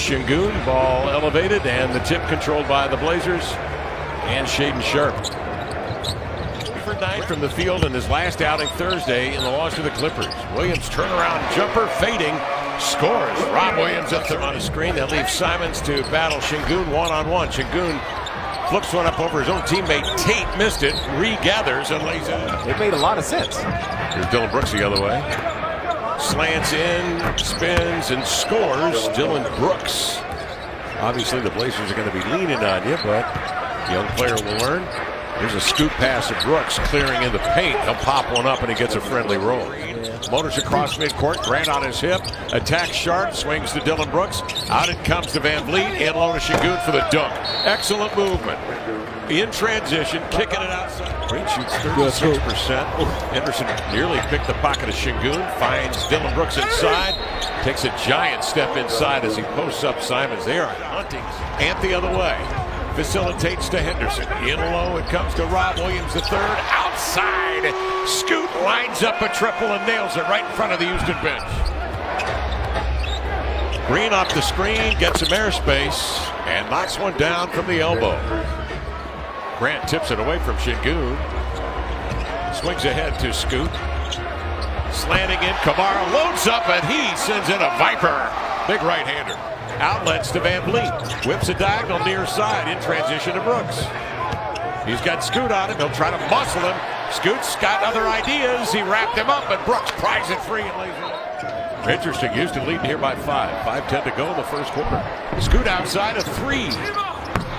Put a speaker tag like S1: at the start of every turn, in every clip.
S1: Sengun, ball elevated, and the tip controlled by the Blazers and Shaedon Sharpe. For 9 from the field in his last outing Thursday in the loss to the Clippers. Williams turnaround jumper fading, scores. Rob Williams up there on a screen that leaves Simons to battle Sengun one-on-one. Sengun flips one up over his own teammate. Tate missed it, regathers and lays it in.
S2: It made a lot of sense.
S1: Here's Dillon Brooks the other way. Slants in, spins, and scores. Dillon Brooks. Obviously, the Blazers are going to be leaning on you, but the young player will learn. There's a scoop pass of Brooks clearing in the paint. He'll pop one up, and he gets a friendly roll. Motors across midcourt. Grant on his hip. Attacks Sharpe. Swings to Dillon Brooks. Out it comes to Van Vliet. In low to Sengun for the dunk. Excellent movement. In transition, kicking it outside. Green shoots 36%. Henderson nearly picked the pocket of Sengun. Finds Dillon Brooks inside. Takes a giant step inside as he posts up Simons. They are hunting. Ant the other way. Facilitates to Henderson. In low, it comes to Rob Williams the third. Outside. Scoot lines up a triple and nails it right in front of the Houston bench. Green off the screen, gets some airspace, and knocks one down from the elbow. Grant tips it away from Sengun. Swings ahead to Scoot. Slanting in, Kamara loads up, and he sends in a Viper. Big right-hander. Outlets to Van Vliet. Whips a diagonal near side in transition to Brooks. He's got Scoot on him. He'll try to muscle him. Scoot's got other ideas. He wrapped him up, and Brooks pries it free and lays it in. Interesting. Houston leading here by 5. 5:10 to go in the first quarter. Scoot outside a 3.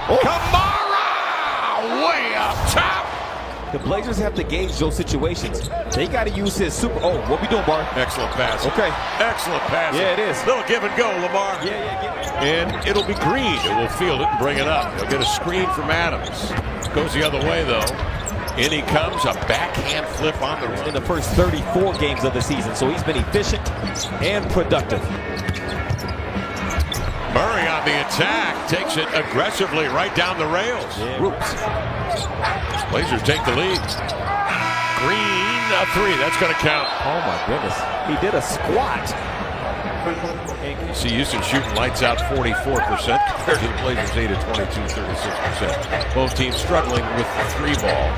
S1: Kamara! Way up top!
S2: The Blazers have to gauge those situations. They got to use his super. Oh, what we doing, Bar?
S1: Excellent pass.
S2: Okay.
S1: Excellent pass.
S2: Yeah, it is.
S1: Little give and go, Lamar.
S2: Yeah.
S1: And it'll be Green who will field it and bring it up. He'll get a screen from Adams. Goes the other way, though. In he comes, a backhand flip on the run.
S2: In the first 34 games of the season, so he's been efficient and productive.
S1: Murray on the attack, takes it aggressively right down the rails.
S2: Roots.
S1: Blazers take the lead. Green, a 3, that's going to count.
S2: Oh my goodness, he did a squat.
S1: You see Houston shooting lights out 44% compared to the Blazers 8 at 22, 36%. Both teams struggling with the 3 ball.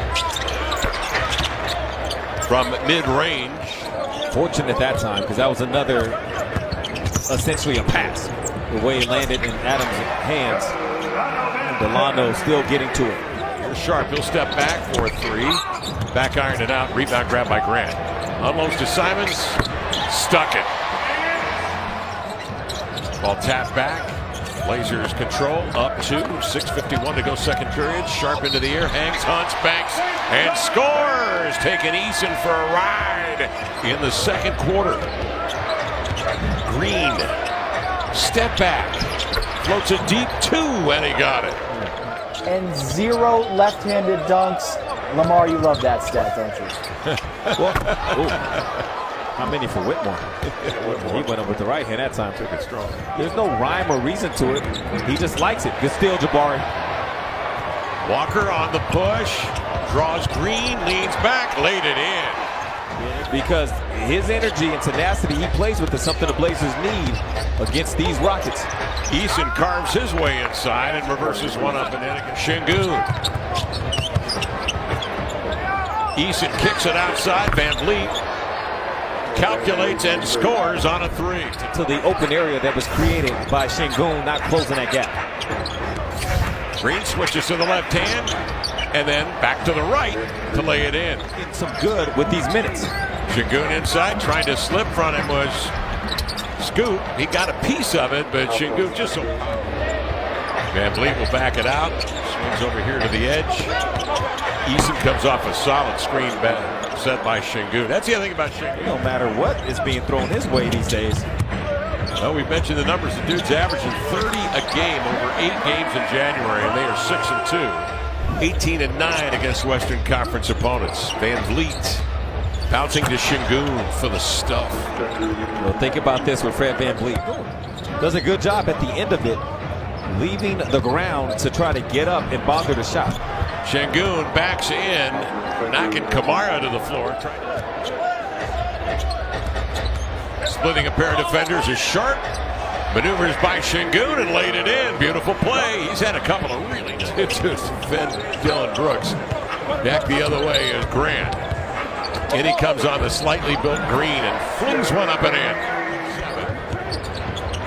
S1: From mid-range.
S2: Fortunate that time, because that was another, essentially a pass. The way it landed in Adams' hands. Delano still getting to it.
S1: Here's Sharpe, he'll step back for a 3. Back ironed it out, rebound grab by Grant. Unloads to Simons, stuck it. Ball tapped back. Blazers control up 2. 6:51 to go second period. Sharpe into the air, hangs, hunts, banks, and scores. Taking Eason for a ride in the second quarter. Green, step back, floats it deep 2, and he got it.
S3: And 0 left-handed dunks. Lamar, you love that stat, don't you?
S2: How many for Whitmore? He went up with the right hand that time.
S1: Took it strong.
S2: There's no rhyme or reason to it. He just likes it. Good steal, Jabari.
S1: Walker on the push. Draws Green. Leans back. Laid it in.
S2: Because his energy and tenacity he plays with is something the Blazers need against these Rockets.
S1: Eason carves his way inside and reverses one up and in against Sengun. Eason kicks it outside. Van Vliet calculates and scores on a 3.
S2: To the open area that was created by Sengun not closing that gap.
S1: Green switches to the left hand and then back to the right to lay it in.
S2: Getting some good with these minutes.
S1: Sengun inside, trying to slip from him was Scoot. He got a piece of it, but Sengun just... Van Vliet will back it out. Swings over here to the edge. Eason comes off a solid screen back set by Sengun. That's the other thing about Sengun.
S2: No matter what is being thrown his way these days.
S1: Well, we've mentioned the numbers. The dude's averaging 30 a game over 8 games in January, and they are 6-2. 18-9 against Western Conference opponents. Van Vliet bouncing to Sengun for the stuff.
S2: Well, think about this with Fred Van Vliet. Does a good job at the end of it, leaving the ground to try to get up and bother the shot.
S1: Sengun backs in, knocking Kamara to the floor. Splitting a pair of defenders is Sharpe. Maneuvers by Sengun and laid it in. Beautiful play. He's had a couple of really good to defend Dillon Brooks. Back the other way is Grant. And he comes on the slightly built Green and flings one up and in.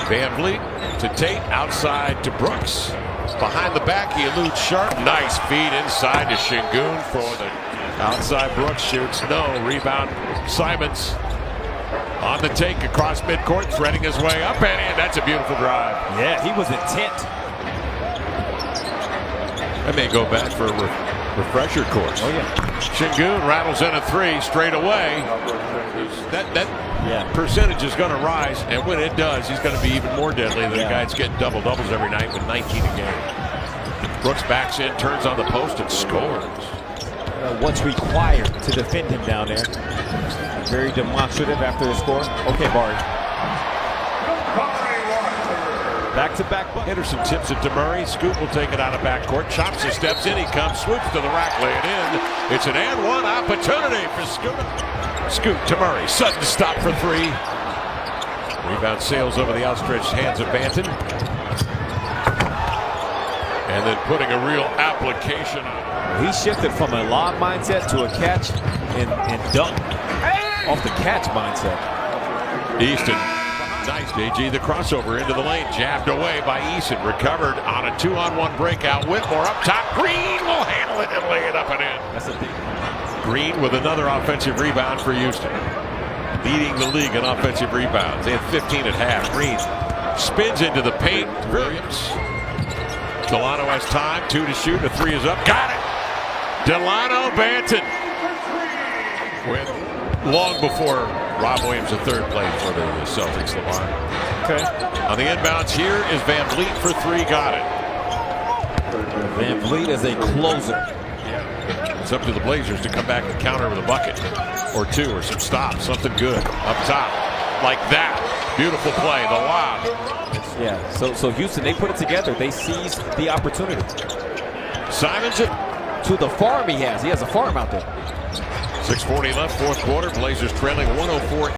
S1: Van Vliet to Tate, outside to Brooks. Behind the back, he eludes Sharp. Nice feed inside to Sengun for the outside. Brooks shoots. No. Rebound. Simons on the take across midcourt, threading his way up and in. That's a beautiful drive.
S2: Yeah, he was intent.
S1: That may go back for a refresher course.
S2: Oh, yeah.
S1: Sengun rattles in a three straight away. That percentage is going to rise, and when it does, he's going to be even more deadly than a guy that's getting double-doubles every night with 19 a game. Brooks backs in, turns on the post, and scores.
S2: What's required to defend him down there. Very demonstrative after the score. Okay, Barry. Back-to-back.
S1: Henderson tips it to Murray. Scoop will take it out of backcourt. Chops the steps in. He comes. Swoops to the rack. Lay it in. It's an and one opportunity for Scoop. Scoop to Murray. Sudden stop for three. Rebound sails over the outstretched hands of Banton. And then putting a real application on.
S2: He shifted from a lob mindset to a catch and dunk. Off the catch mindset.
S1: Easton. Nice, JG. The crossover into the lane. Jabbed away by Easton. Recovered on a 2-on-1 breakout. Whitmore up top. Green will handle it and lay it up and in.
S2: That's a big.
S1: Green with another offensive rebound for Houston. Leading the league in offensive rebounds. They had 15 at half. Green spins into the paint. Williams. Delano has time. 2 to shoot. A 3 is up. Got it. Delano Banton. With long before Rob Williams III played for the Celtics, Lamar.
S2: Okay.
S1: On the inbounds here is Van Vliet for 3. Got it.
S2: Van Vliet is a closer.
S1: It's up to the Blazers to come back and counter with a bucket or 2 or some stops. Something good up top. Like that. Beautiful play. The lob.
S2: Yeah. So Houston, they put it together. They seized the opportunity.
S1: Simons
S2: to the farm he has. He has a farm out there.
S1: 6:40 left, fourth quarter. Blazers trailing 104.